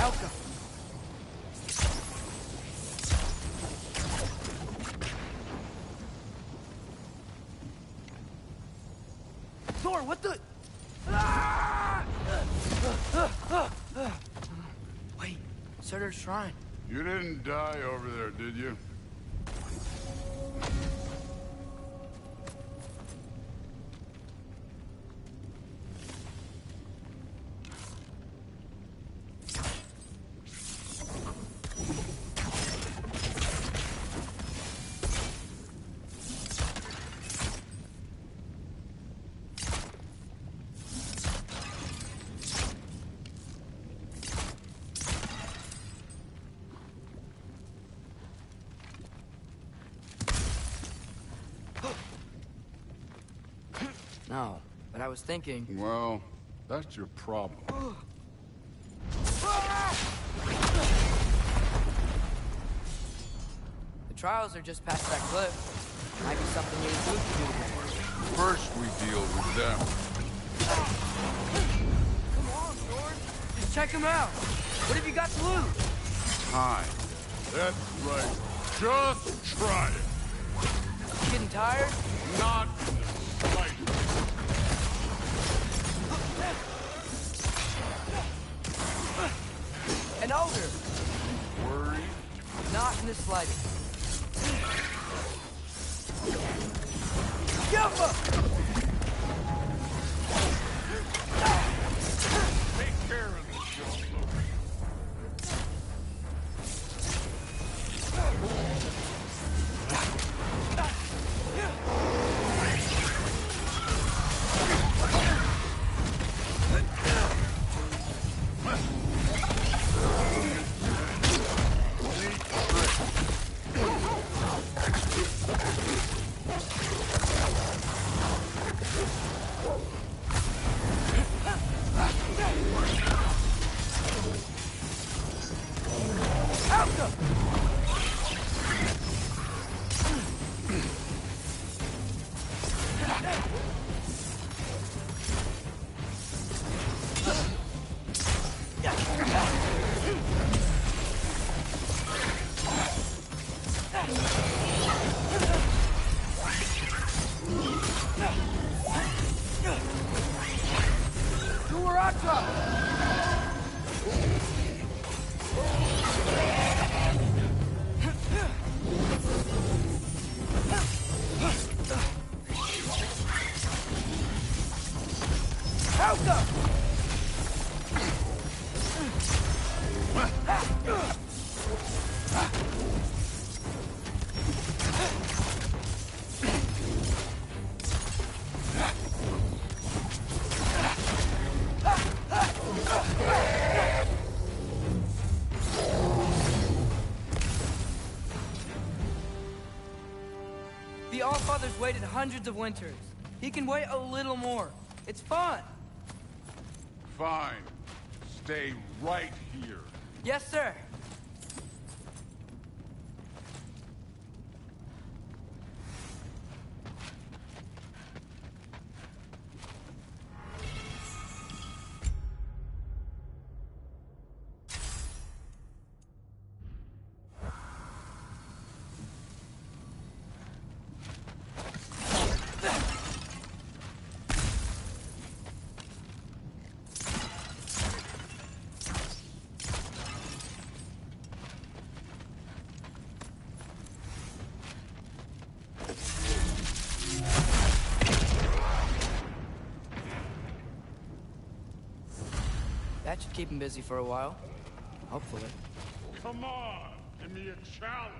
Alka! Thor, what the... Wait, Surtur's shrine. You didn't die over there, did you? No, but I was thinking... Well, that's your problem. The trials are just past that cliff. Might be something you and Luke can do together. First we deal with them. Come on, Thor. Just check him out. What have you got to lose? Time. That's right. Just try it. You getting tired? Not in the slightest. An ogre. Worried? Not in the slightest. Jump! Take care of this, young The Allfather's waited hundreds of winters. He can wait a little more. It's fun. Fine. Stay right here. Yes, sir. That should keep him busy for a while. Hopefully. Come on, give me a challenge.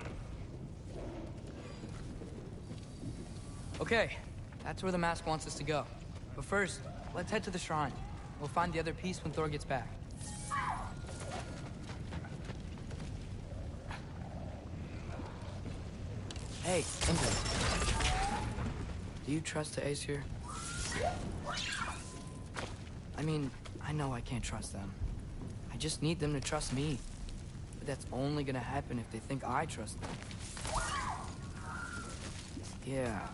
Okay, that's where the mask wants us to go. But first, let's head to the shrine. We'll find the other piece when Thor gets back. Hey, Indra. Do you trust the Aesir? I mean, I know I can't trust them. I just need them to trust me. But that's only gonna happen if they think I trust them. Yeah.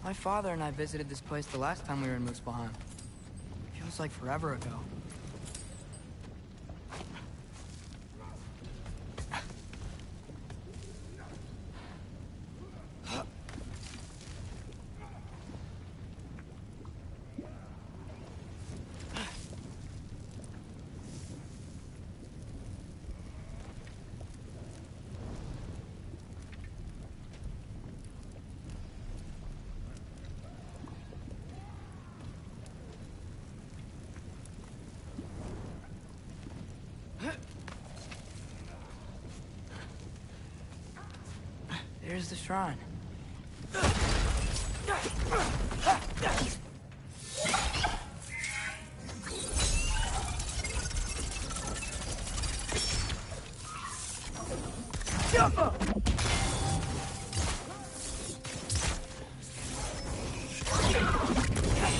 My father and I visited this place the last time we were in Muspelheim. Feels like forever ago. Here's the shrine.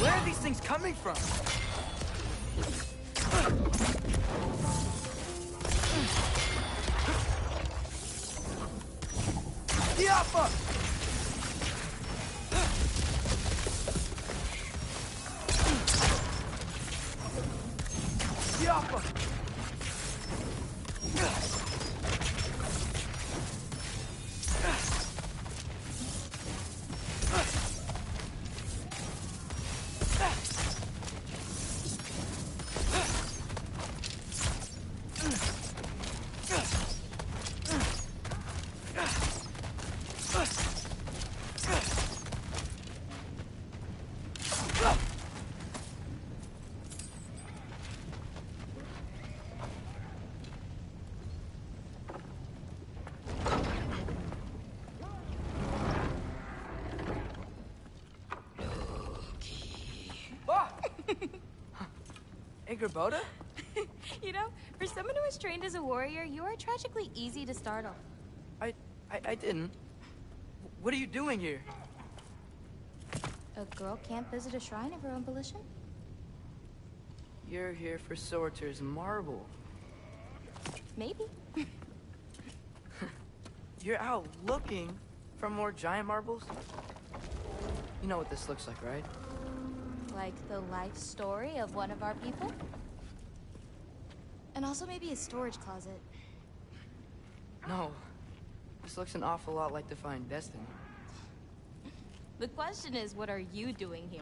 Where are these things coming from? Diapha! Diapha! Boda? You know, for someone who is trained as a warrior, you are tragically easy to startle. I didn't. What are you doing here? A girl can't visit a shrine of her own volition? You're here for Sorter's marble. Maybe. You're out looking for more giant marbles? You know what this looks like, right? Like the life story of one of our people? And also maybe a storage closet. No. This looks an awful lot like Defying Destiny. The question is, what are you doing here?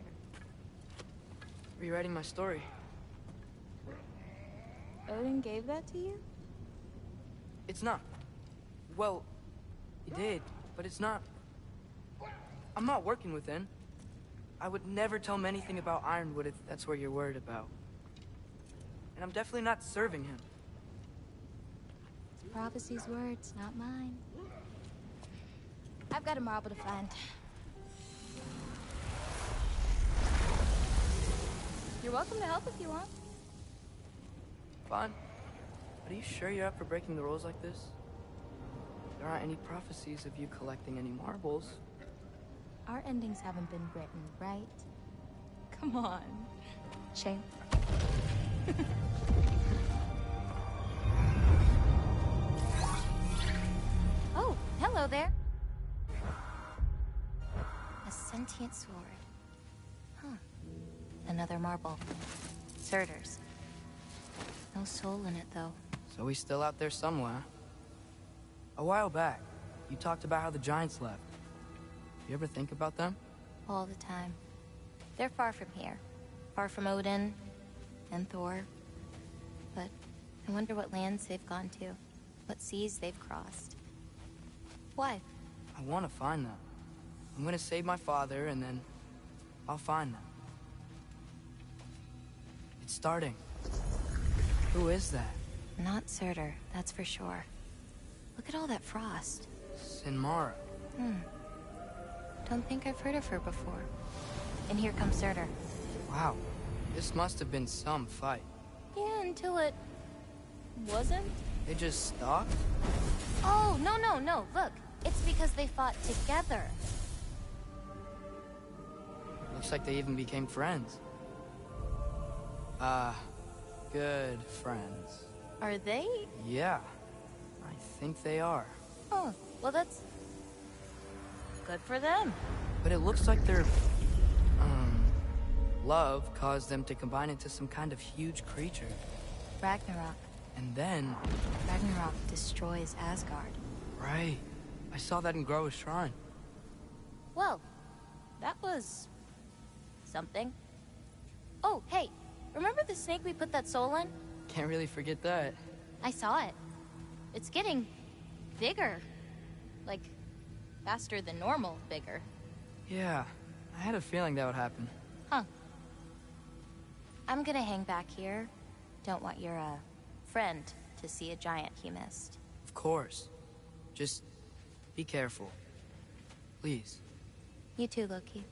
Rewriting my story. Odin gave that to you? It's not. Well, he did, but it's not. I'm not working with him. I would never tell him anything about Ironwood if that's what you're worried about. And I'm definitely not serving him. Prophecy's words, not mine. I've got a marble to find. You're welcome to help if you want. Fine. But are you sure you're up for breaking the rules like this? There aren't any prophecies of you collecting any marbles. Our endings haven't been written, right? Come on. Shame. Oh, hello there. A sentient sword. Huh. Another marble. Surtur's. No soul in it, though. So he's still out there somewhere. A while back, you talked about how the giants left. You ever think about them? All the time. They're far from here. Far from Odin and Thor. But I wonder what lands they've gone to. What seas they've crossed. Why? I want to find them. I'm gonna save my father, and then I'll find them. It's starting. Who is that? Not Surtur, that's for sure. Look at all that frost. Sinmara. Don't think I've heard of her before. And here comes Surtur. Wow. This must have been some fight. Yeah, until it... wasn't? They just stalked? Oh, no. Look, it's because they fought together. Looks like they even became friends. Good friends. Are they? Yeah. I think they are. Oh, well that's... good for them. But it looks like their... love caused them to combine into some kind of huge creature. Ragnarok. And then... Ragnarok destroys Asgard. Right. I saw that in Groa's shrine. Well, that was... something. Oh, hey, remember the snake we put that soul in? Can't really forget that. I saw it. It's getting... bigger. Like, faster than normal bigger. Yeah, I had a feeling that would happen. Huh. I'm gonna hang back here. Don't want your, friend to see a giant he missed. Of course. Just be careful. Please. You too, Loki.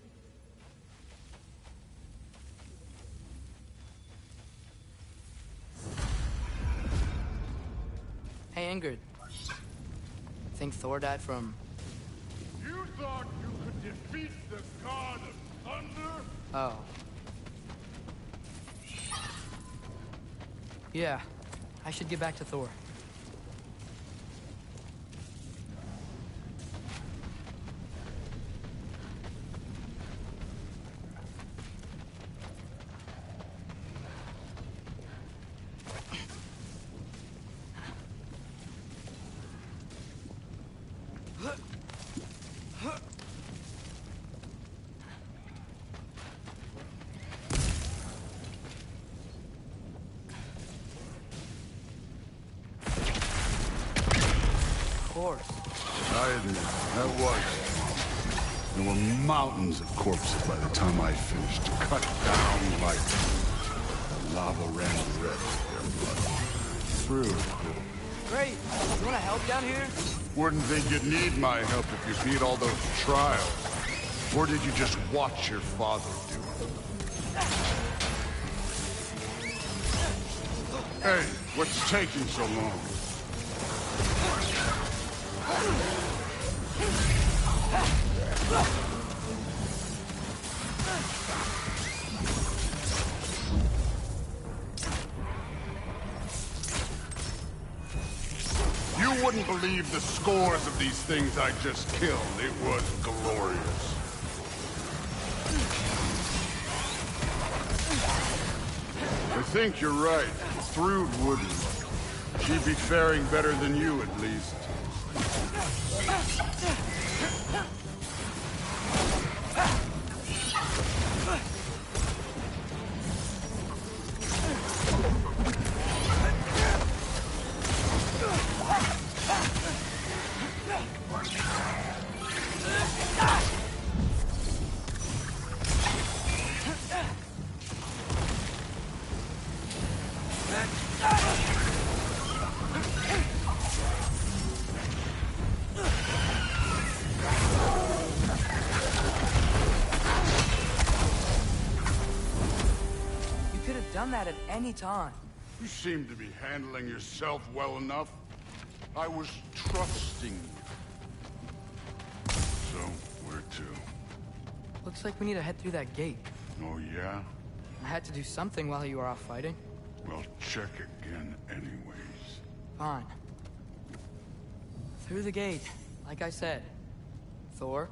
Hey, Ingrid. Think Thor died from... You thought you could defeat the god of thunder? Oh. Yeah. I should get back to Thor. I admit, that was. There were mountains of corpses by the time I finished, cut down like the lava ran red with their blood. Really cool. Great. You want to help down here? Wouldn't think you'd need my help if you beat all those trials. Or did you just watch your father do it? Hey, what's taking so long? You wouldn't believe the scores of these things I just killed. It was glorious. I think you're right. Thrud wouldn't. She'd be faring better than you, at least. Done that at any time. You seem to be handling yourself well enough. I was trusting you. So, where to? Looks like we need to head through that gate. Oh, yeah? I had to do something while you were off fighting. Well, check again anyways. Fine. Through the gate, like I said. Thor?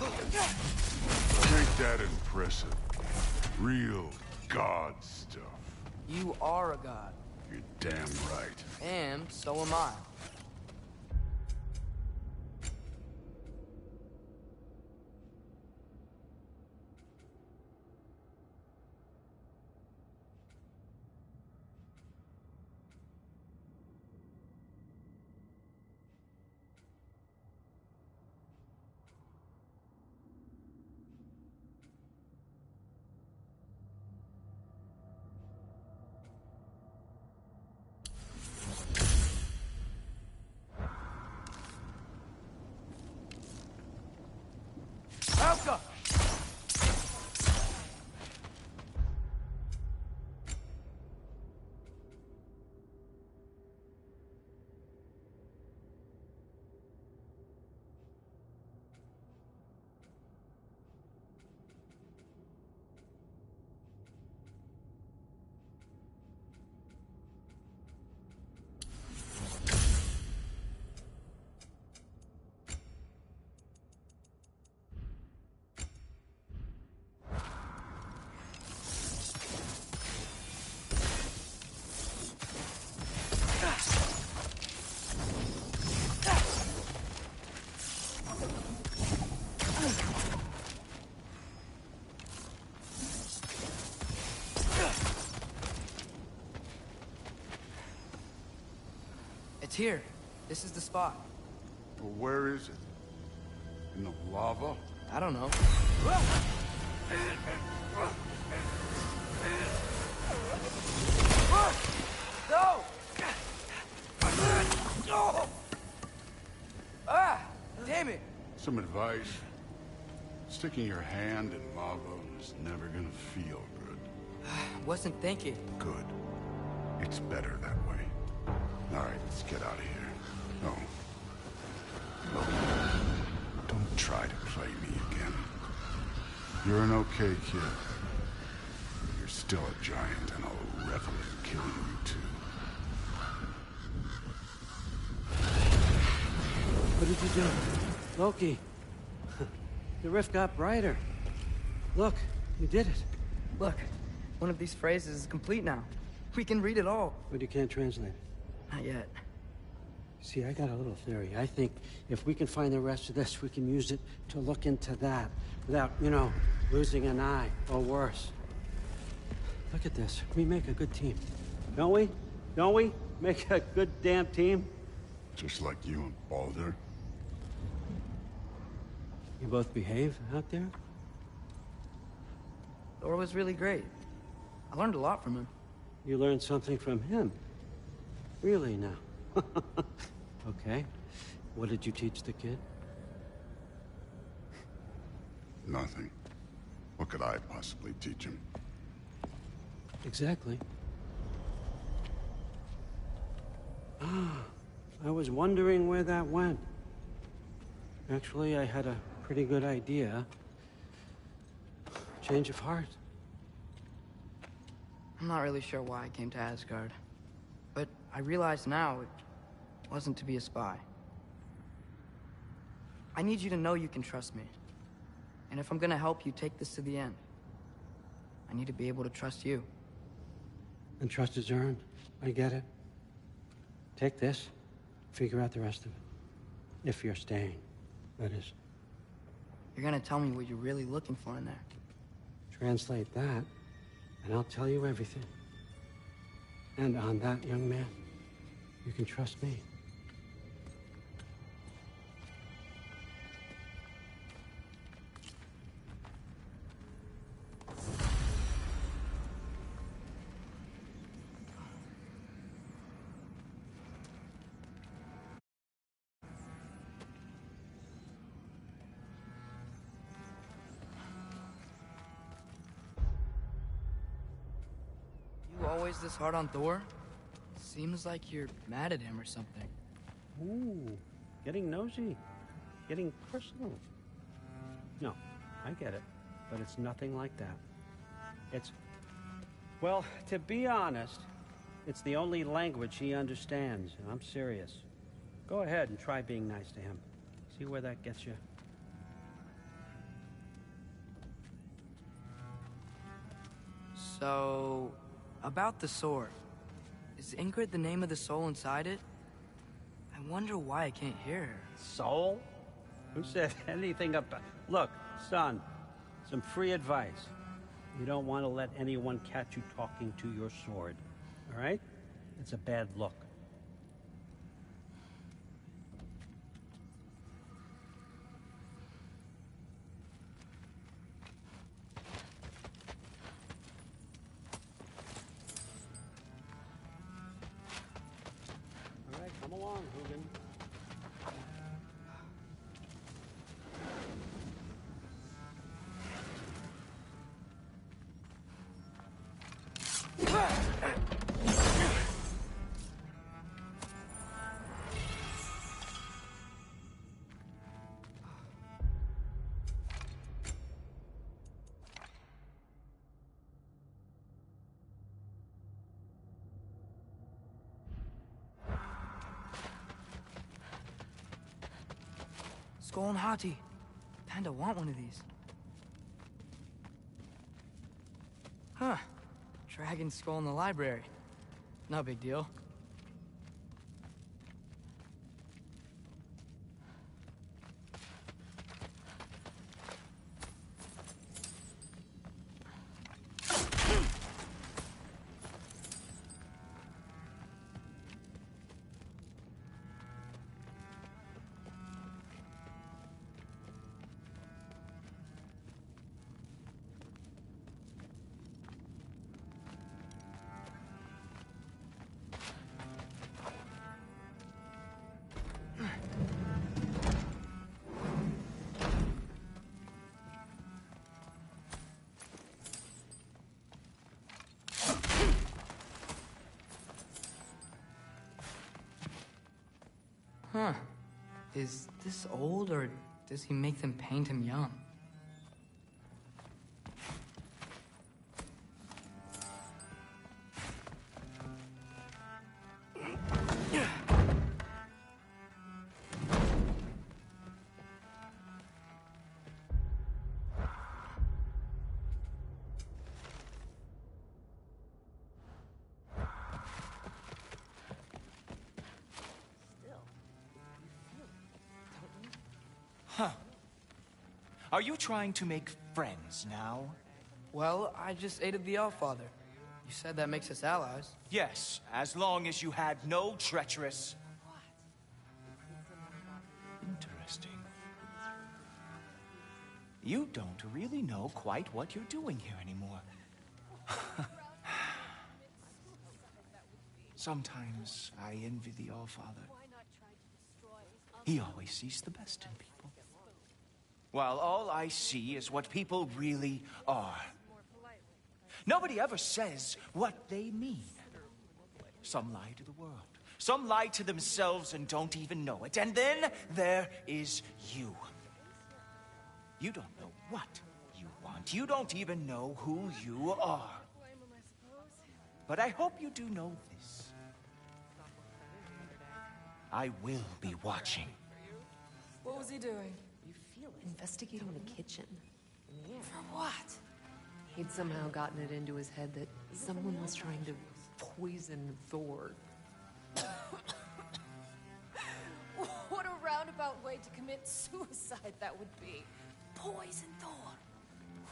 Ain't that impressive? Real god stuff. You are a god. You're damn right. And so am I. Elka! It's here. This is the spot. But where is it? In the lava? I don't know. No! Ah! Damn it! Some advice. Sticking your hand in lava is never gonna feel good. Wasn't thinking. Good. It's better that way. Alright, let's get out of here. Oh. Look, don't try to play me again. You're an okay kid. But you're still a giant, and I'll revel in killing you too. What did you do? Loki. The rift got brighter. Look, you did it. Look, one of these phrases is complete now. We can read it all. But you can't translate it. Not yet. See, I got a little theory. I think if we can find the rest of this, we can use it to look into that without, you know, losing an eye or worse. Look at this. We make a good team. Don't we? Don't we? Make a good damn team? Just like you and Baldur. You both behave out there? Thor was really great. I learned a lot from him. You learned something from him? Really now? Okay. What did you teach the kid? Nothing. What could I possibly teach him? Exactly. Ah, I was wondering where that went. Actually, I had a pretty good idea. Change of heart. I'm not really sure why I came to Asgard. But I realize now it wasn't to be a spy. I need you to know you can trust me. And if I'm gonna help you take this to the end, I need to be able to trust you. And trust is earned. I get it. Take this, figure out the rest of it. If you're staying, that is. You're gonna tell me what you're really looking for in there. Translate that, and I'll tell you everything. And on that, young man, you can trust me. You always this hard on Thor? Seems like you're mad at him or something. Ooh, getting nosy. Getting personal. No, I get it. But it's nothing like that. It's... Well, to be honest, it's the only language he understands, and I'm serious. Go ahead and try being nice to him. See where that gets you. So, about the sword. Is Ingrid the name of the soul inside it? I wonder why I can't hear her. Soul? Who said anything about... Look, son, some free advice. You don't want to let anyone catch you talking to your sword, all right? It's a bad look. All right, come along, Hugin. Skull and Hati. Kinda want one of these. Huh. Dragon skull in the library. No big deal. Huh. Is this old, or does he make them paint him young? Huh. Are you trying to make friends now? Well, I just aided the Allfather. You said that makes us allies. Yes, as long as you had no treacherous... Interesting. You don't really know quite what you're doing here anymore. Sometimes I envy the Allfather. He always sees the best in people. While all I see is what people really are. Nobody ever says what they mean. Some lie to the world. Some lie to themselves and don't even know it. And then there is you. You don't know what you want. You don't even know who you are. But I hope you do know this. I will be watching. What was he doing? Investigating the kitchen. For what? He'd somehow gotten it into his head that someone was trying to poison Thor. What a roundabout way to commit suicide that would be. Poison Thor.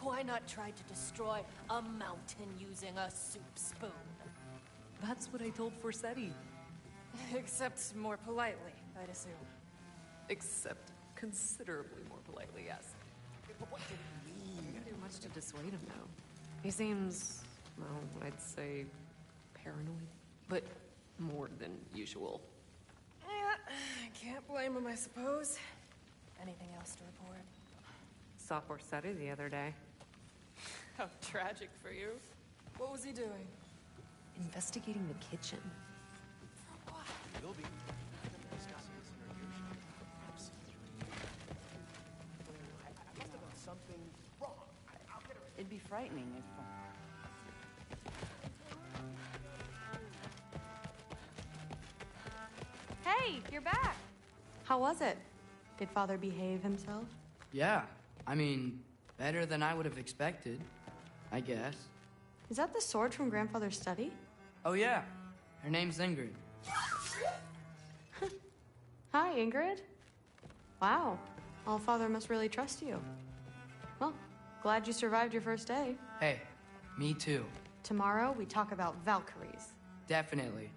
Why not try to destroy a mountain using a soup spoon? That's what I told Forseti. Except more politely, I'd assume. Except considerably more politely, yes. But what did he mean? Didn't do much to dissuade him, though. He seems, well, I'd say paranoid, but more than usual. Yeah, can't blame him, I suppose. Anything else to report? Saw Forseti the other day. How tragic for you. What was he doing? Investigating the kitchen. It'd be frightening if... Hey, you're back. How was it? Did Father behave himself? Yeah. I mean, better than I would have expected, I guess. Is that the sword from Grandfather's study? Oh, yeah. Her name's Ingrid. Hi, Ingrid. Wow. Allfather must really trust you. Well, glad you survived your first day. Hey, me too. Tomorrow, we talk about Valkyries. Definitely.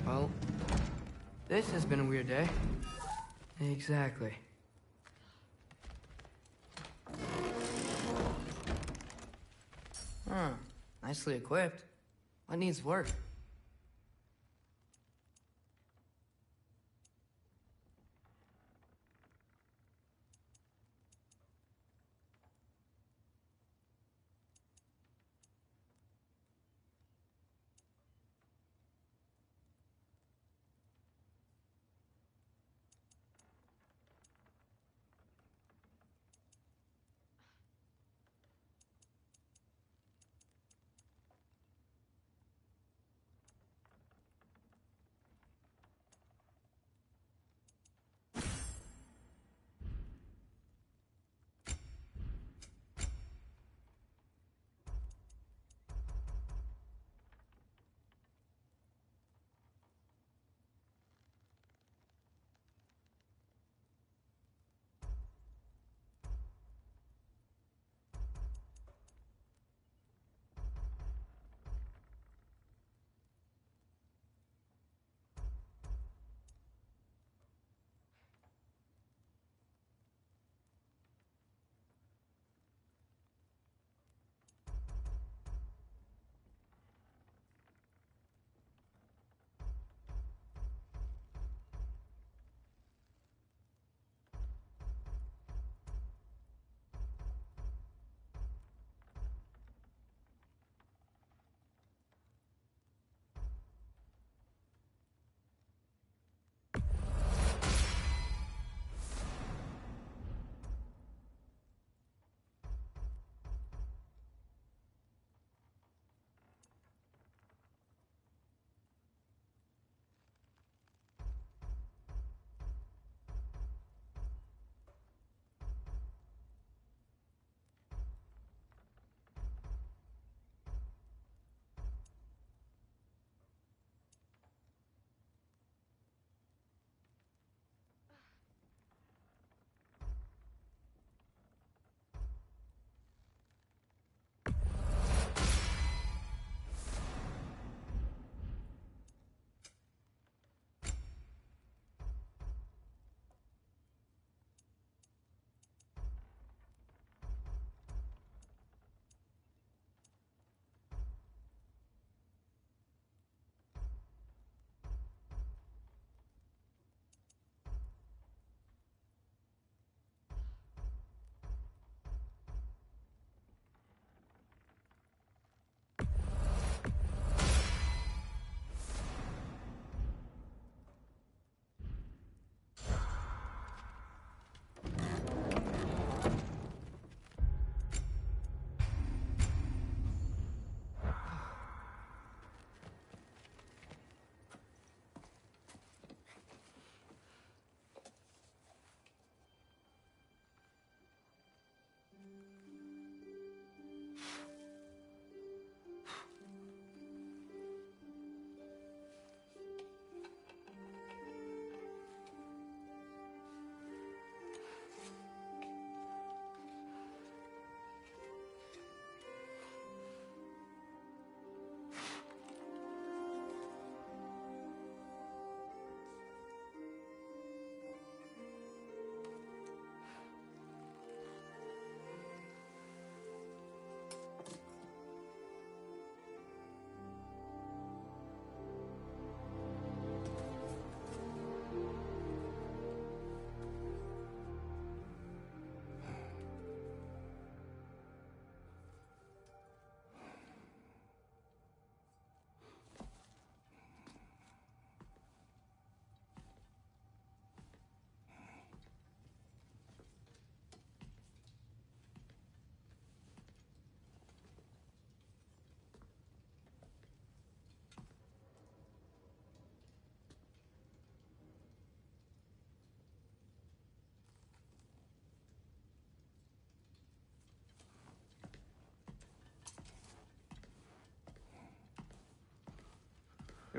Well, this has been a weird day. Exactly. Huh. Nicely equipped. What needs work?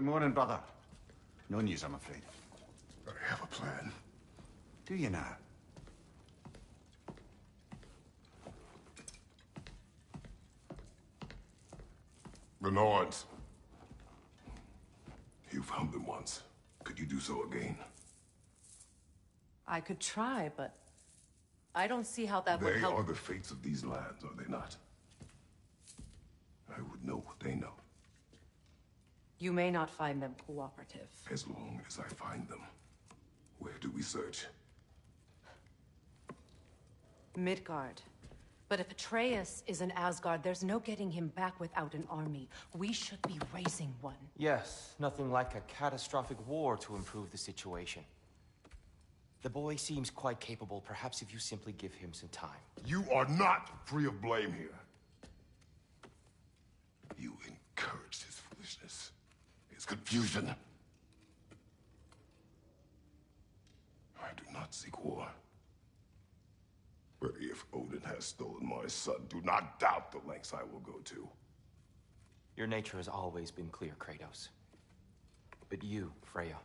Good morning, brother. No news, I'm afraid. I have a plan. Do you now? The Norns. You found them once. Could you do so again? I could try, but I don't see how that would They help. are the fates of these lands, are they not? I would know what they know, You may not find them cooperative. as long as I find them. Where do we search? Midgard. But if Atreus is in Asgard, there's no getting him back without an army. We should be raising one. Yes, nothing like a catastrophic war to improve the situation. The boy seems quite capable. Perhaps if you simply give him some time. You are not free of blame here. You encouraged his foolishness, his confusion. I do not seek war. But if Odin has stolen my son, do not doubt the lengths I will go to. Your nature has always been clear, Kratos. But you, Freya.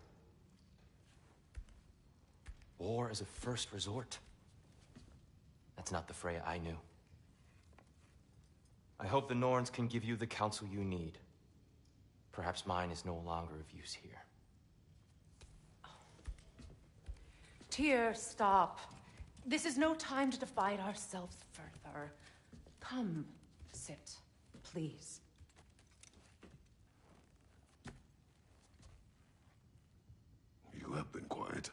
War as a first resort. That's not the Freya I knew. I hope the Norns can give you the counsel you need. Perhaps mine is no longer of use here. Tyr, stop. This is no time to divide ourselves further. Come, sit, please. You have been quiet.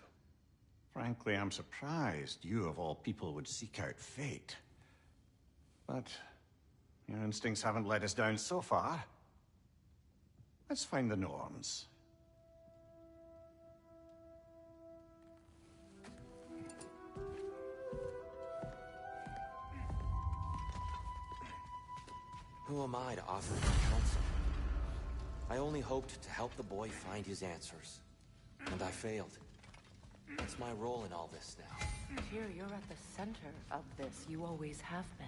Frankly, I'm surprised you, of all people, would seek out fate. But your instincts haven't let us down so far. Let's find the Norns. Who am I to offer my counsel? I only hoped to help the boy find his answers. And I failed. What's my role in all this now? Tyr, you're at the center of this. You always have been.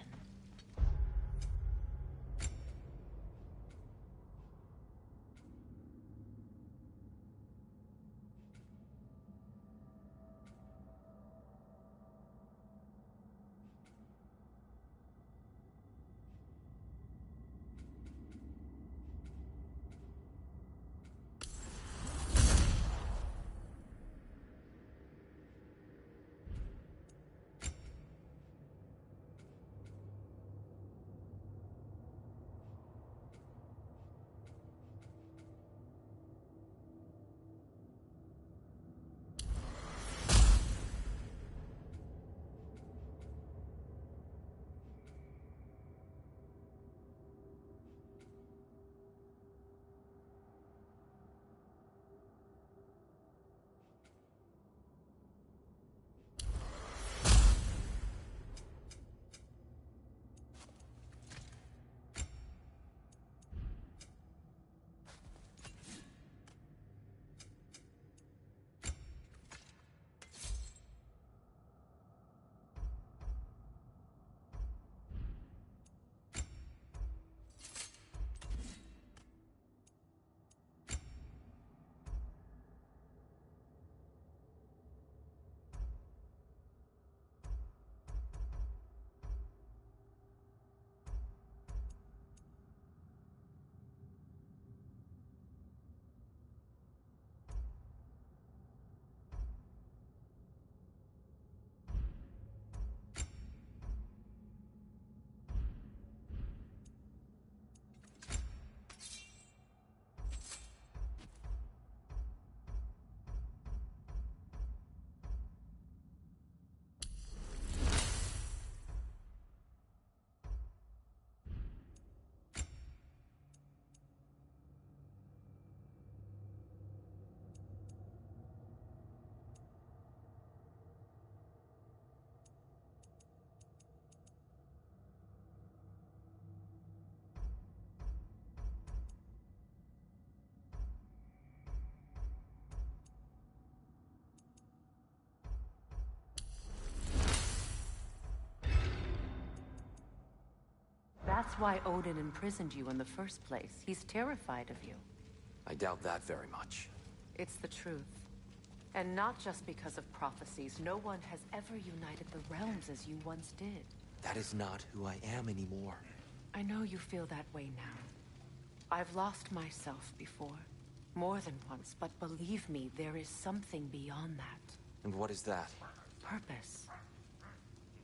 That's why Odin imprisoned you in the first place. He's terrified of you. I doubt that very much. It's the truth. And not just because of prophecies. No one has ever united the realms as you once did. That is not who I am anymore. I know you feel that way now. I've lost myself before. More than once, but believe me, there is something beyond that. And what is that? Purpose.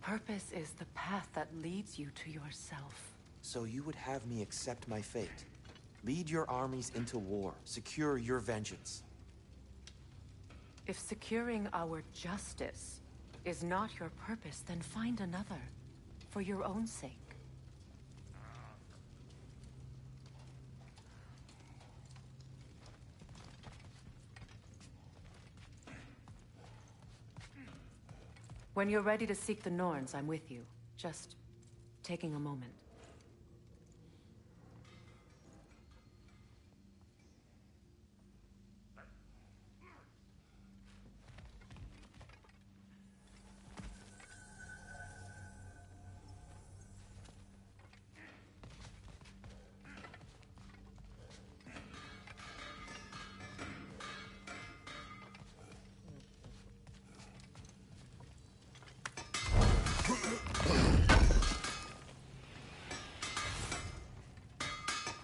Purpose is the path that leads you to yourself. So you would have me accept my fate? Lead your armies into war, secure your vengeance. If securing our justice is not your purpose, then find another, for your own sake. When you're ready to seek the Norns, I'm with you. Just taking a moment.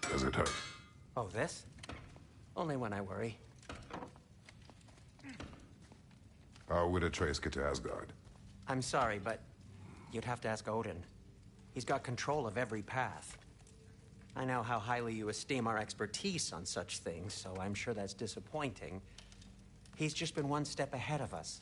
Does it hurt? Oh, this? Only when I worry. How would Atreus get to Asgard? I'm sorry, but you'd have to ask Odin. He's got control of every path. I know how highly you esteem our expertise on such things, so I'm sure that's disappointing. He's just been one step ahead of us.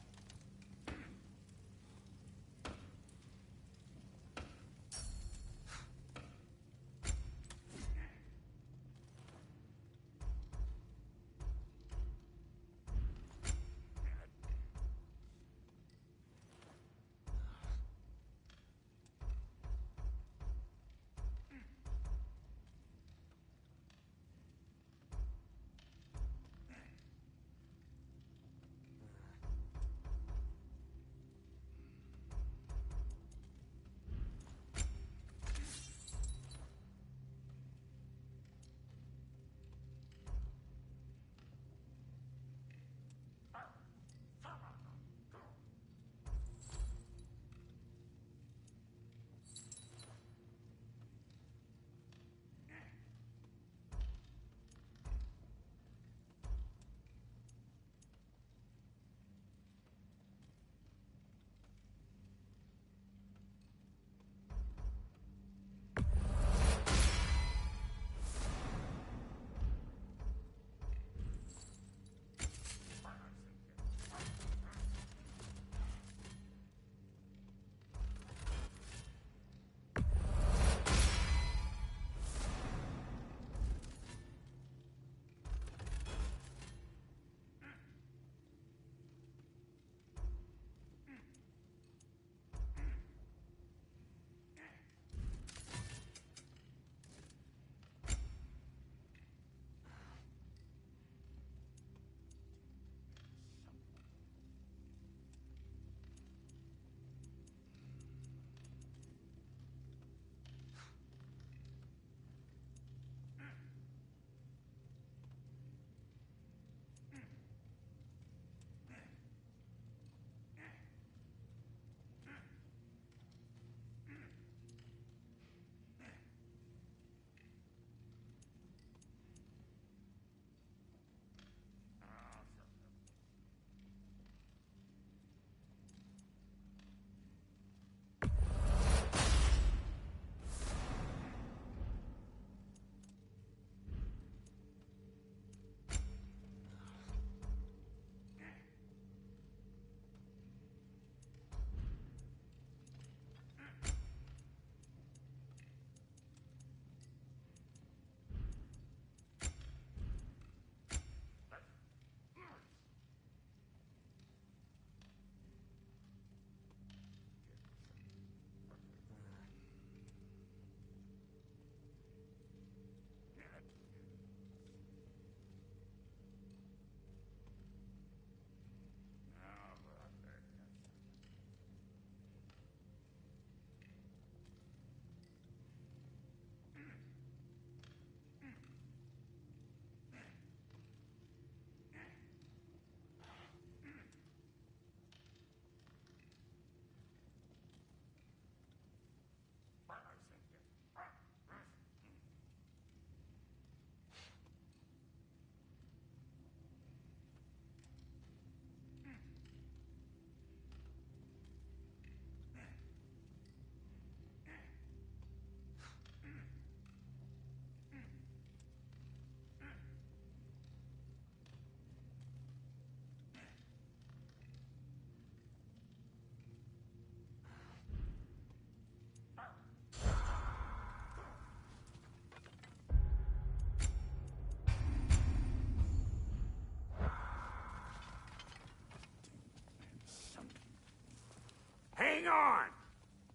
Hang on!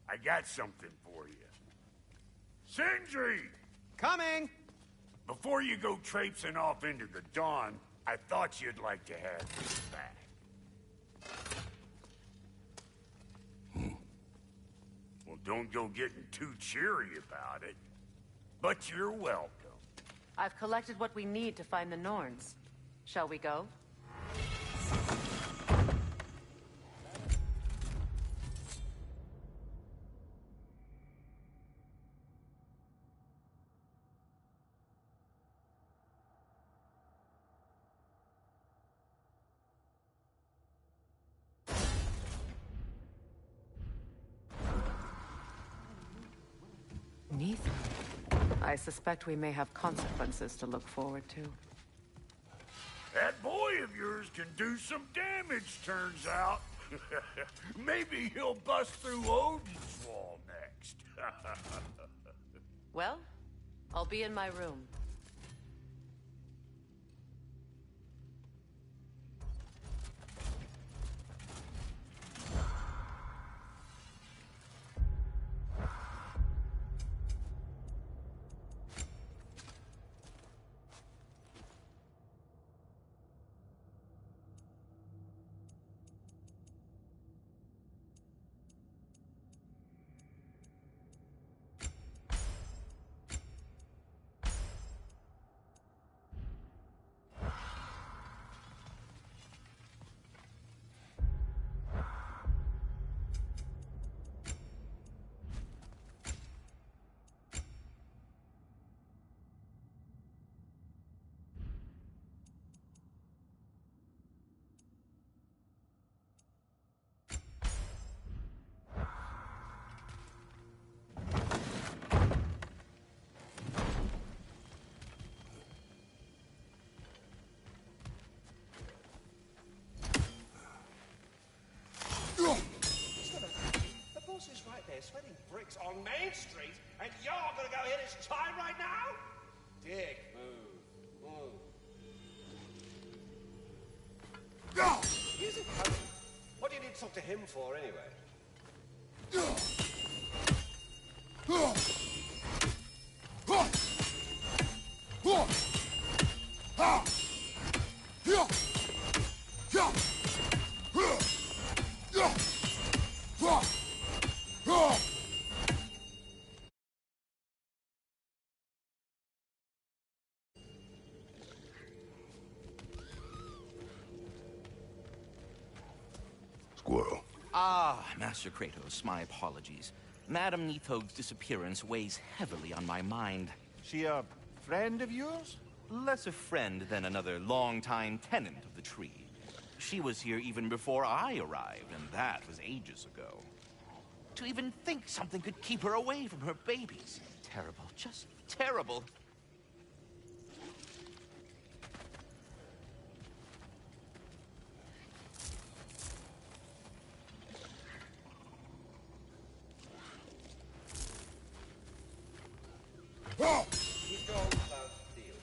I got something for you. Sindri! Coming! Before you go traipsing off into the dawn, I thought you'd like to have this back. Well, don't go getting too cheery about it. But you're welcome. I've collected what we need to find the Norns. Shall we go? Neither. I suspect we may have consequences to look forward to. That boy of yours can do some damage, turns out. Maybe he'll bust through Odin's wall next. Well, I'll be in my room. Is right there, sweating bricks on Main Street, and you're gonna go hit his time right now? Dick, move. He's a cunt. What do you need to talk to him for, anyway? Squirrel. Ah, Master Kratos, my apologies. Madame Nithog's disappearance weighs heavily on my mind. She a friend of yours? Less a friend than another longtime tenant of the tree. She was here even before I arrived, and that was ages ago. To even think something could keep her away from her babies. Terrible, just terrible. He's gone without deal.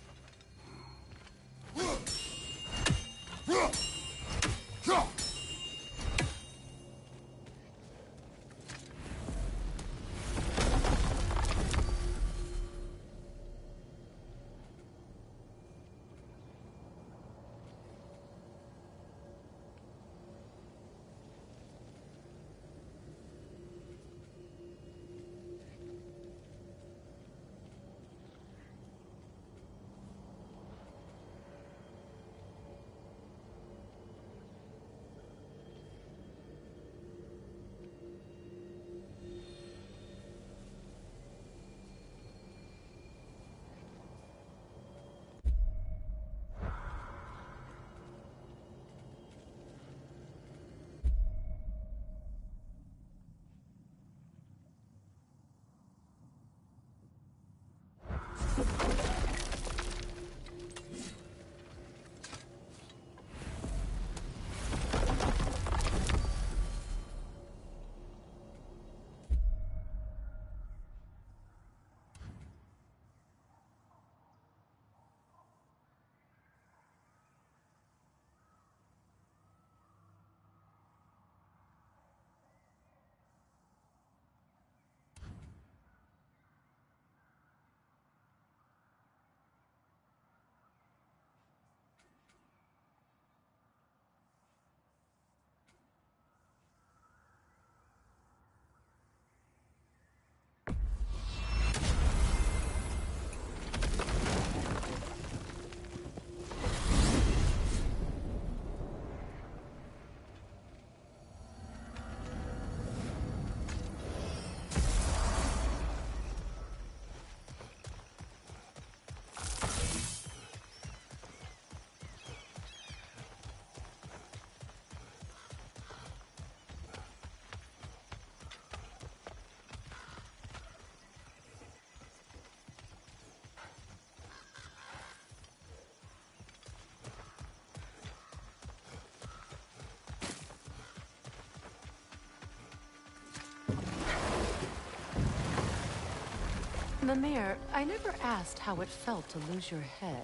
Mimir, I never asked how it felt to lose your head.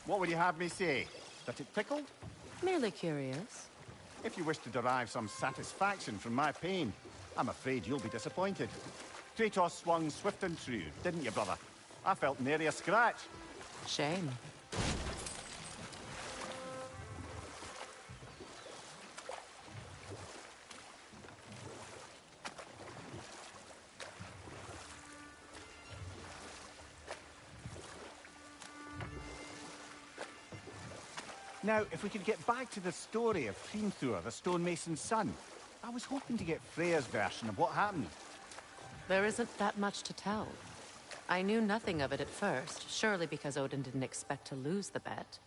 What would you have me say? That it tickled? Merely curious. If you wish to derive some satisfaction from my pain, I'm afraid you'll be disappointed. Kratos swung swift and true, didn't you, brother? I felt nary a scratch. Shame. Now, if we could get back to the story of Hrimthur, the stonemason's son. I was hoping to get Freya's version of what happened. There isn't that much to tell. I knew nothing of it at first, surely because Odin didn't expect to lose the bet.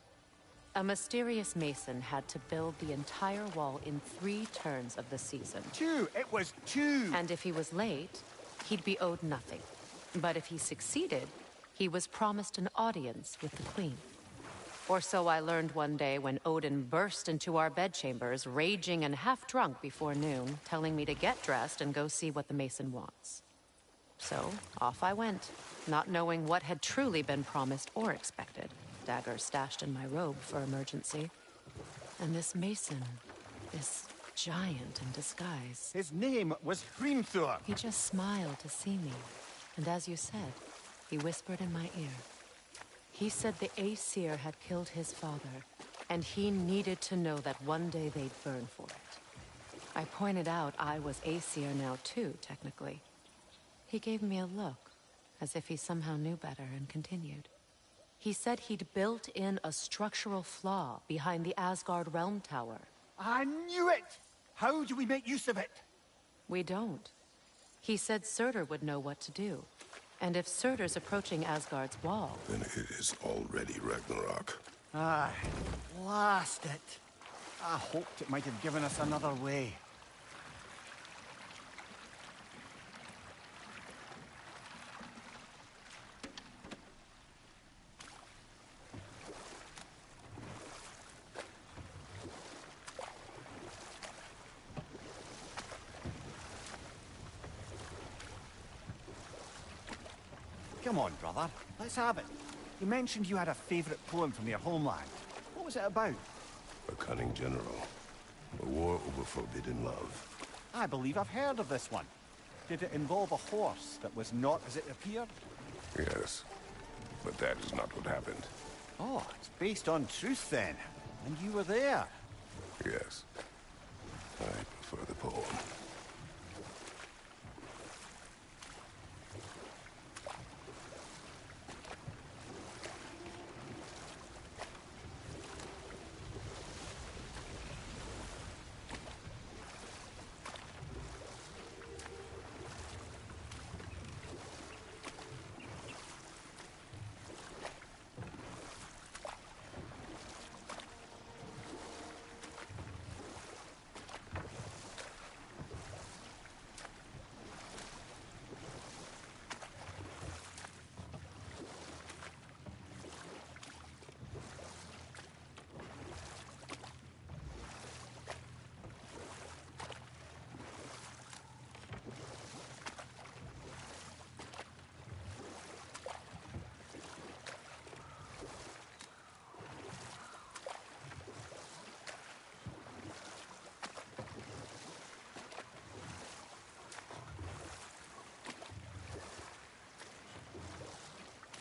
A mysterious mason had to build the entire wall in 3 turns of the season. 2! It was 2! And if he was late, he'd be owed nothing. But if he succeeded, he was promised an audience with the queen. Or so I learned one day when Odin burst into our bedchambers, raging and half-drunk before noon, telling me to get dressed and go see what the mason wants. So, off I went, not knowing what had truly been promised or expected. Dagger stashed in my robe for emergency. And this mason, this giant in disguise. His name was Hrimthur. He just smiled to see me. And as you said, he whispered in my ear. He said the Aesir had killed his father, and he needed to know that one day they'd burn for it. I pointed out I was Aesir now too, technically. He gave me a look, as if he somehow knew better, and continued. He said he'd built in a structural flaw behind the Asgard Realm Tower. I knew it! How do we make use of it? We don't. He said Surtur would know what to do. And if Surtur's approaching Asgard's wall... Then it is already Ragnarok. Ah, blast it. I hoped it might have given us another way. Come on, brother. Let's have it. You mentioned you had a favorite poem from your homeland. What was it about? A cunning general. A war over forbidden love. I believe I've heard of this one. Did it involve a horse that was not as it appeared? Yes. But that is not what happened. Oh, it's based on truth then. And you were there. Yes. I prefer the poem.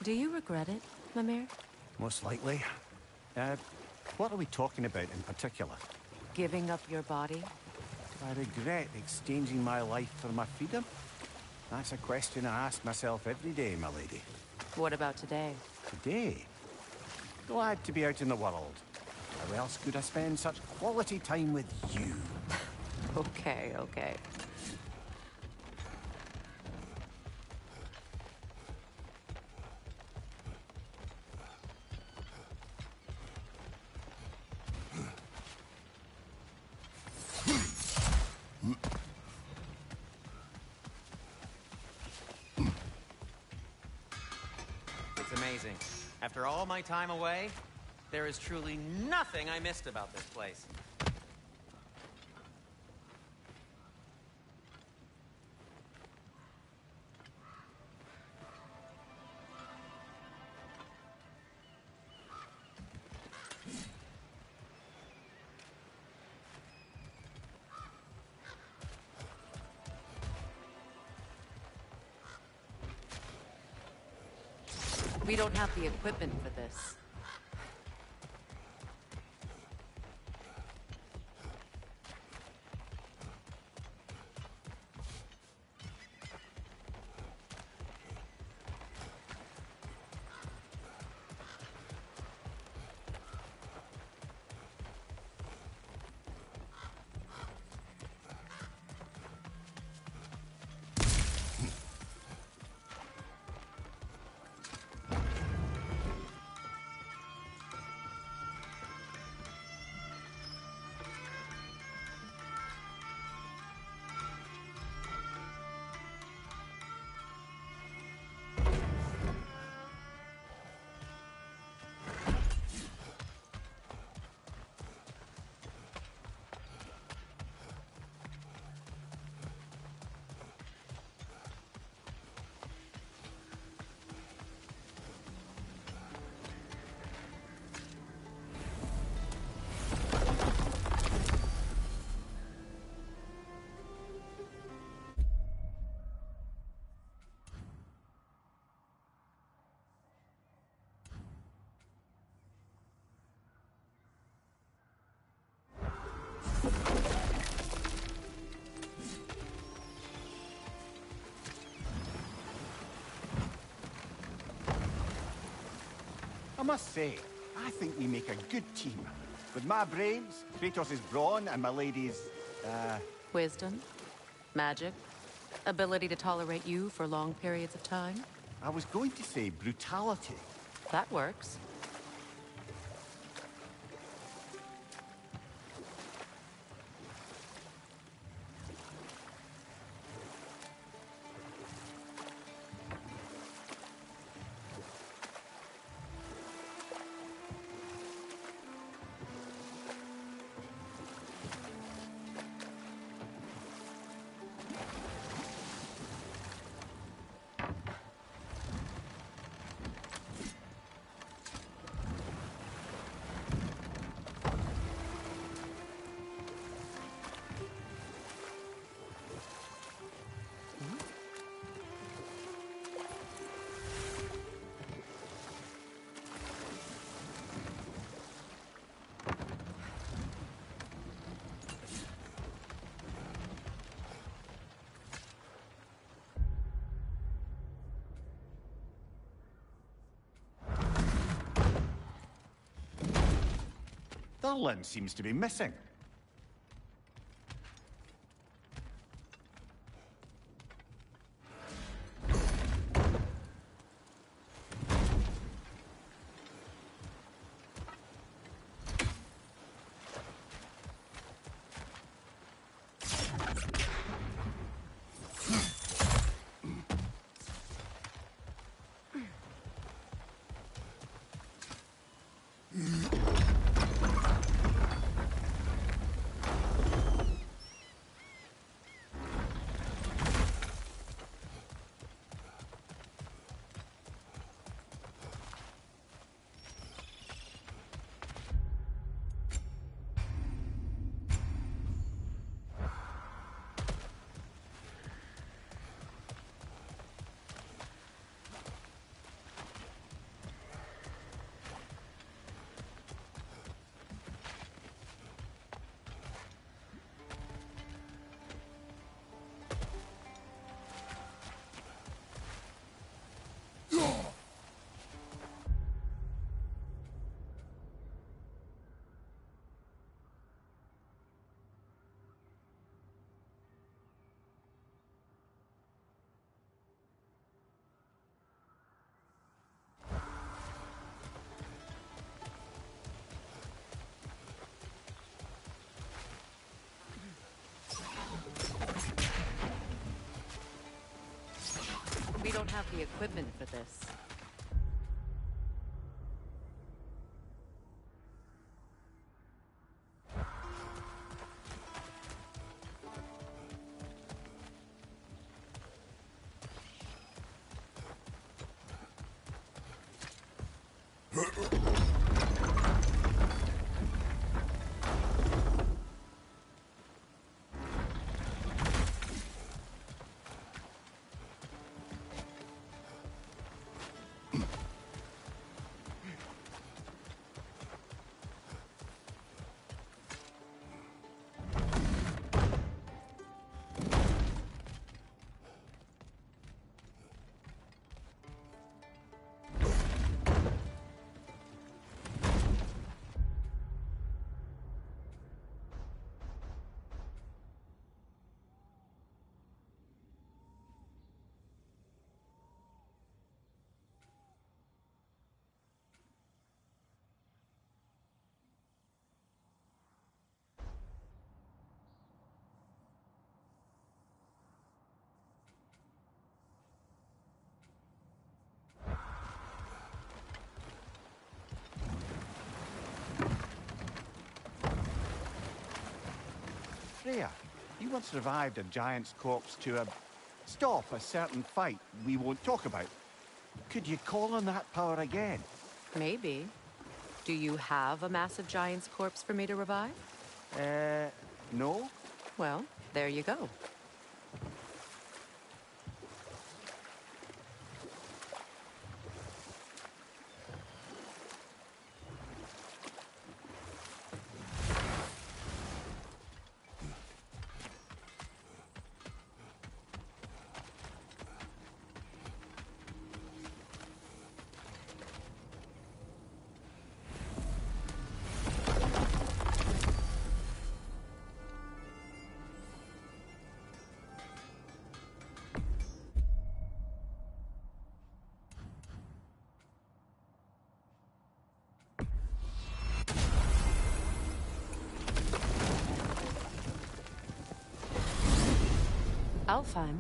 Do you regret it, Mimir? Most likely. What are we talking about in particular? Giving up your body? Do I regret exchanging my life for my freedom? That's a question I ask myself every day, my lady. What about today? Today? Glad to be out in the world. How else could I spend such quality time with you? Okay, okay. It's amazing. After all my time away, there is truly nothing I missed about this place. We don't have the equipment for this. I must say, I think we make a good team. With my brains, Kratos' brawn, and my lady's, Wisdom, magic, ability to tolerate you for long periods of time. I was going to say brutality. That works. The limb seems to be missing. We don't have the equipment for this. Freya, you once revived a giant's corpse to stop a certain fight we won't talk about. Could you call on that power again? Maybe. Do you have a massive giant's corpse for me to revive? No? Well, there you go. Alfheim?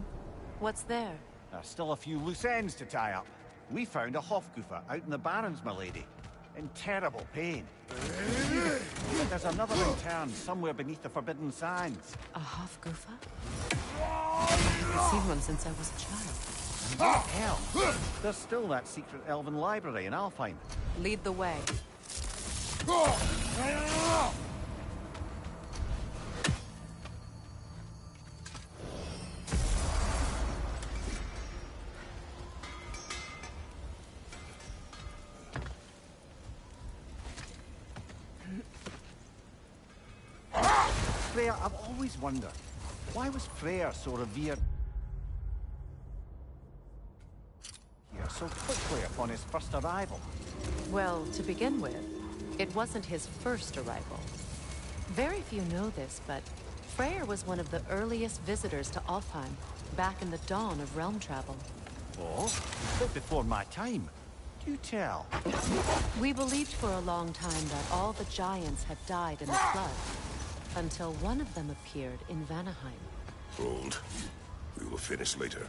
What's there? There's still a few loose ends to tie up. We found a Hofgufa out in the Barrens, milady. In terrible pain. There's another return somewhere beneath the Forbidden Sands. A Hofgufa? I've seen one since I was a child. And what hell? There's still that secret elven library in Alfheim. Lead the way. Freya, I've always wondered, why was Freyr so revered here so quickly upon his first arrival? Well, to begin with, it wasn't his first arrival. Very few know this, but Freyr was one of the earliest visitors to Alfheim, back in the dawn of realm travel. Oh, but before my time. Do tell. We believed for a long time that all the giants had died in the flood, until one of them appeared in Vanaheim. Hold. We will finish later.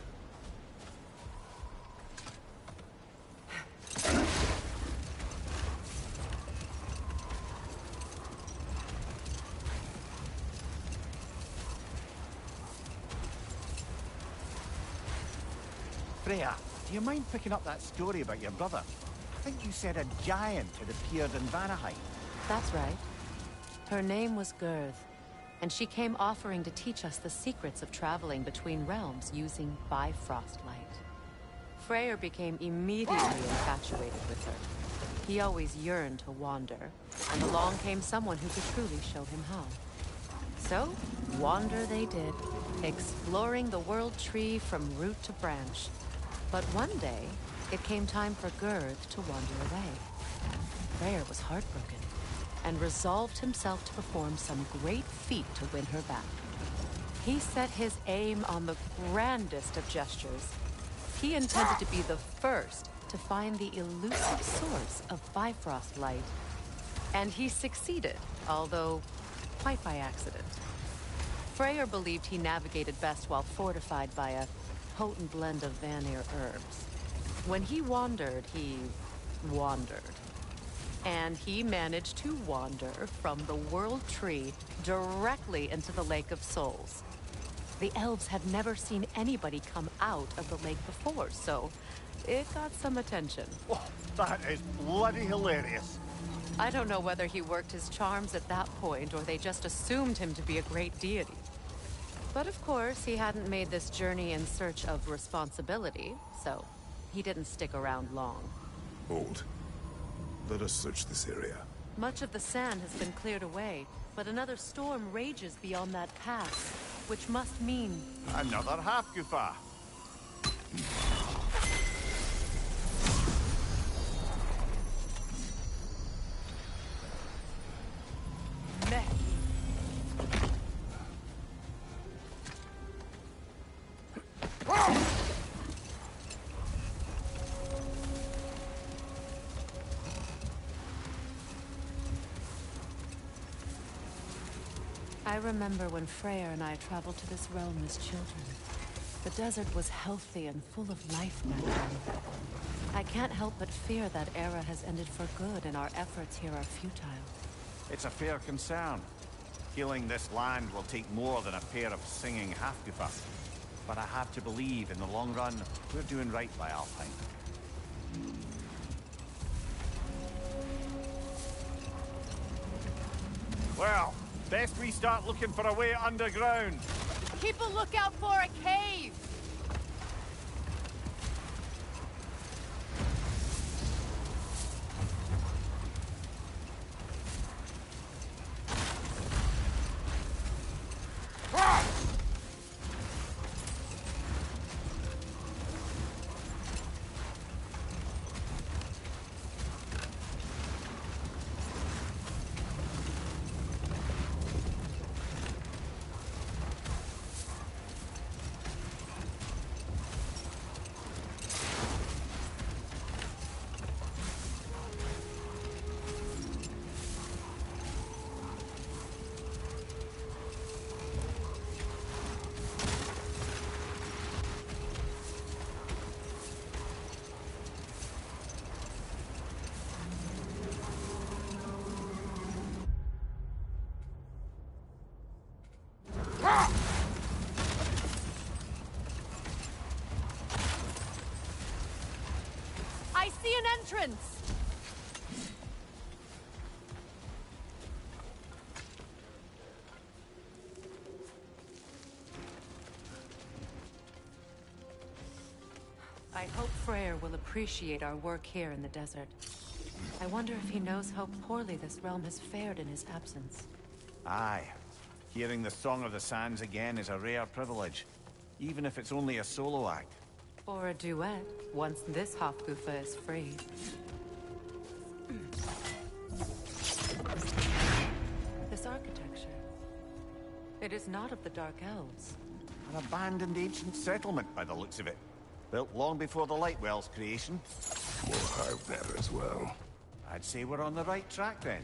Freya, do you mind picking up that story about your brother? I think you said a giant had appeared in Vanaheim. That's right. Her name was Gurth, and she came offering to teach us the secrets of traveling between realms using Bifrost light. Freyr became immediately infatuated with her. He always yearned to wander, and along came someone who could truly show him how. So, wander they did, exploring the world tree from root to branch. But one day, it came time for Gurth to wander away. Freyr was heartbroken, and resolved himself to perform some great feat to win her back. He set his aim on the grandest of gestures. He intended to be the first to find the elusive source of Bifrost light. And he succeeded, although quite by accident. Freyr believed he navigated best while fortified by a potent blend of Vanir herbs. When he wandered, he wandered. And he managed to wander from the World Tree directly into the Lake of Souls. The elves had never seen anybody come out of the lake before, so it got some attention. Oh, that is bloody hilarious. I don't know whether he worked his charms at that point or they just assumed him to be a great deity. But of course, he hadn't made this journey in search of responsibility, so he didn't stick around long. Hold. Let us search this area. Much of the sand has been cleared away, but another storm rages beyond that pass, which must mean... Another Hofgufa. I remember when Freyr and I traveled to this realm as children. The desert was healthy and full of life back then. I can't help but fear that era has ended for good and our efforts here are futile. It's a fair concern. Healing this land will take more than a pair of singing half-giffers. But I have to believe, in the long run, we're doing right by Alfheim. Well, best we start looking for a way underground. Keep a lookout for a cave! I see an entrance! I hope Freyr will appreciate our work here in the desert. I wonder if he knows how poorly this realm has fared in his absence. Aye. Hearing the Song of the Sands again is a rare privilege, even if it's only a solo act. Or a duet, once this Hofgufa is free. This architecture. It is not of the Dark Elves. An abandoned ancient settlement, by the looks of it. Built long before the Lightwell's creation. More hive there as well. I'd say we're on the right track, then.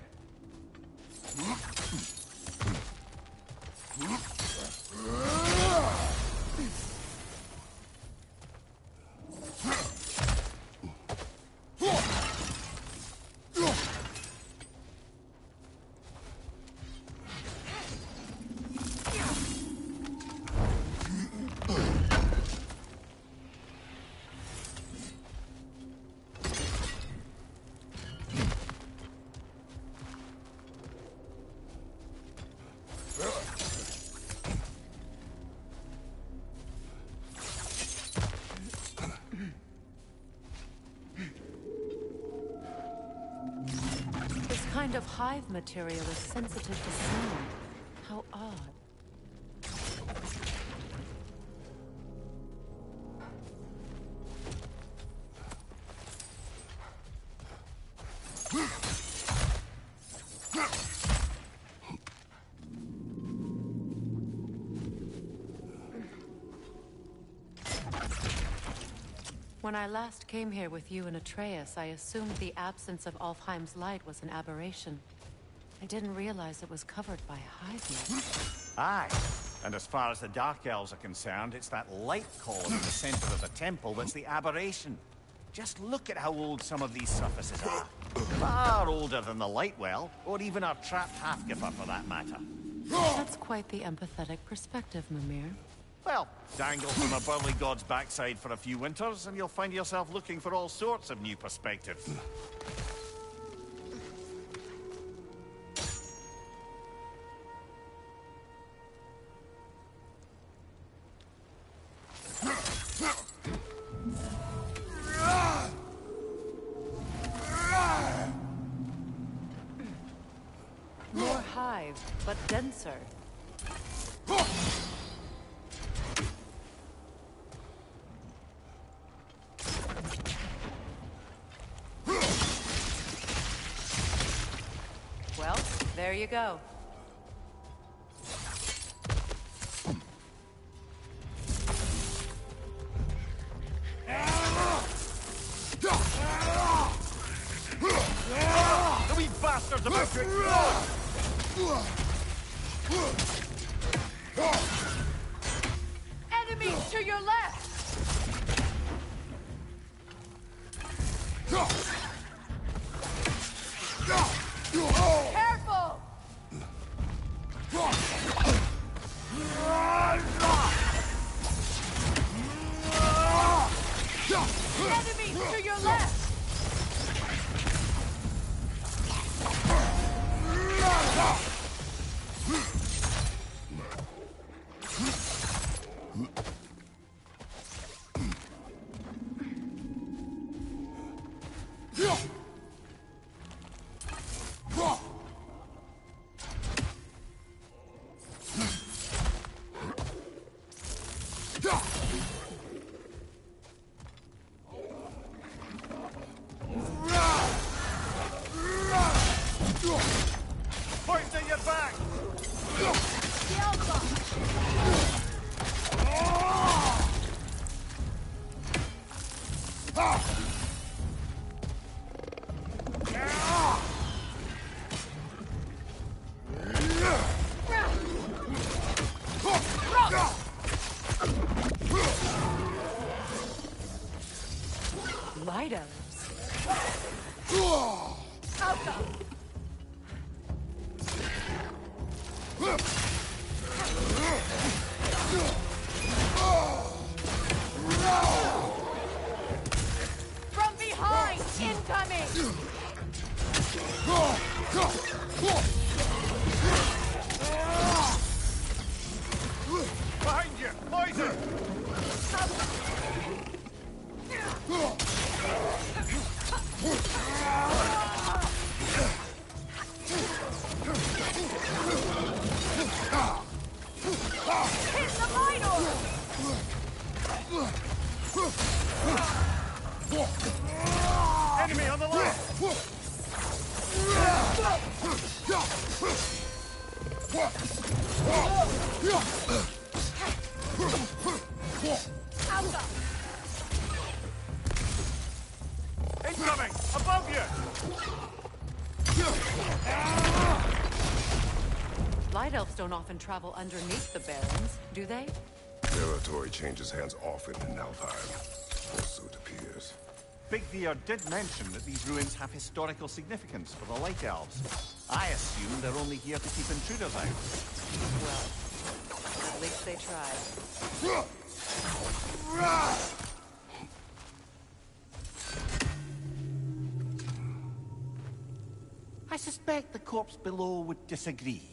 Kind of hive material is sensitive to sound. How odd. When I last came here with you and Atreus, I assumed the absence of Alfheim's light was an aberration. I didn't realize it was covered by hive. Aye. And as far as the Dark Elves are concerned, it's that light column in the center of the temple that's the aberration. Just look at how old some of these surfaces are. Far older than the Lightwell, or even our trapped Halfgiver for that matter. That's quite the empathetic perspective, Mimir. Well, dangle from a burly god's backside for a few winters, and you'll find yourself looking for all sorts of new perspectives. More hive, but denser. Well, there you go. The wee bastard's about to explode! Enemies to your left! Careful! To your left! Pointing your back! Light elves. From behind! Incoming! Behind you! Poison! Hit the minor! Enemy on the left! Incoming! Above you! Light elves don't often travel underneath the barrens, do they? Territory changes hands often in Alfheim. Or so it appears. Big Beard did mention that these ruins have historical significance for the Light Elves. I assume they're only here to keep intruders out. Well, at least they tried. I suspect the corpse below would disagree.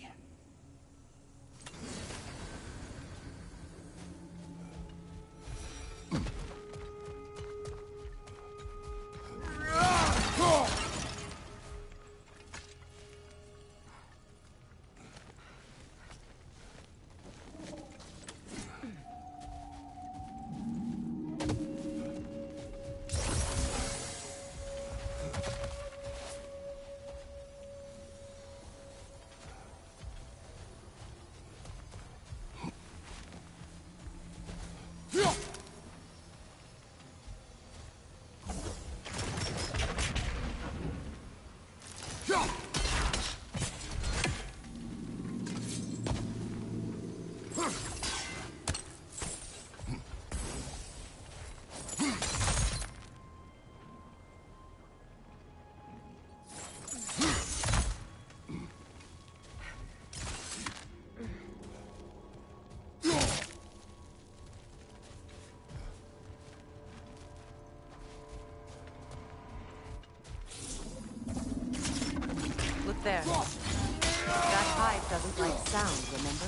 Look there. That hive doesn't like sound, remember?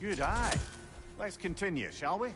Good eye. Let's continue, shall we?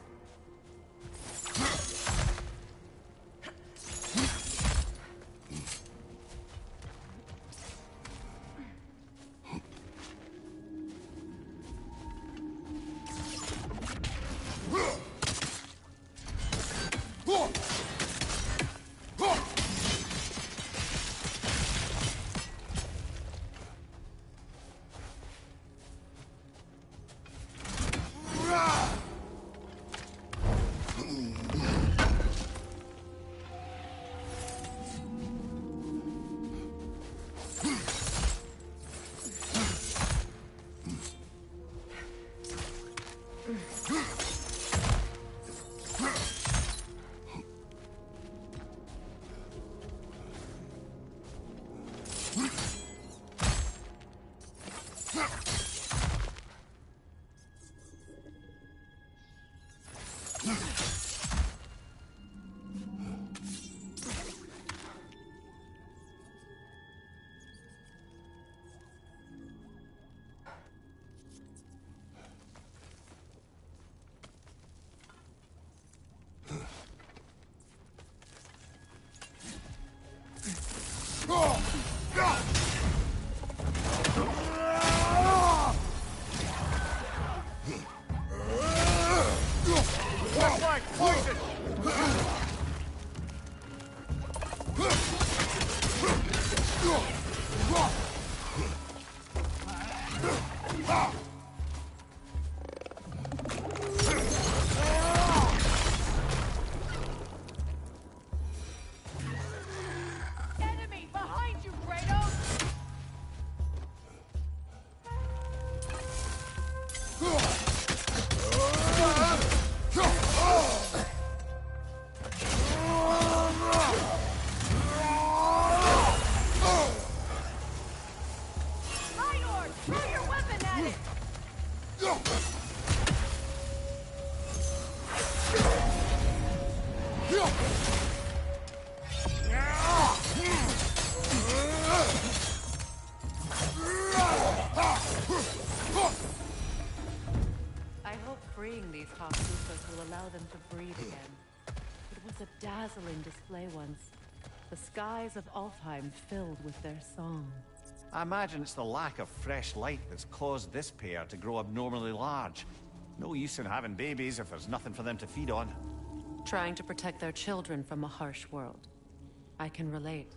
I hope freeing these Hawksufas will allow them to breathe again. It was a dazzling display once. The skies of Alfheim filled with their song. I imagine it's the lack of fresh light that's caused this pair to grow abnormally large. No use in having babies if there's nothing for them to feed on. Trying to protect their children from a harsh world. I can relate.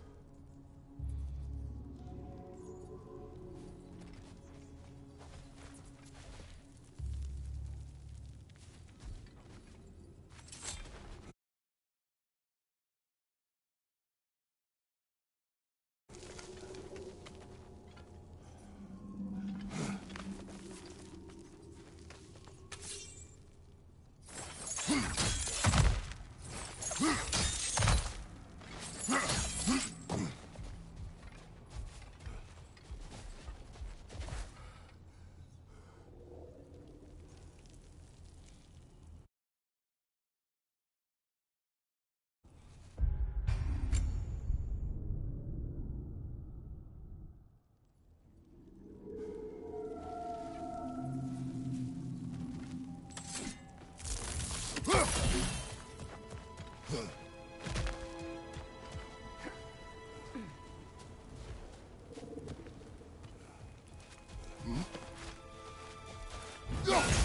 Go!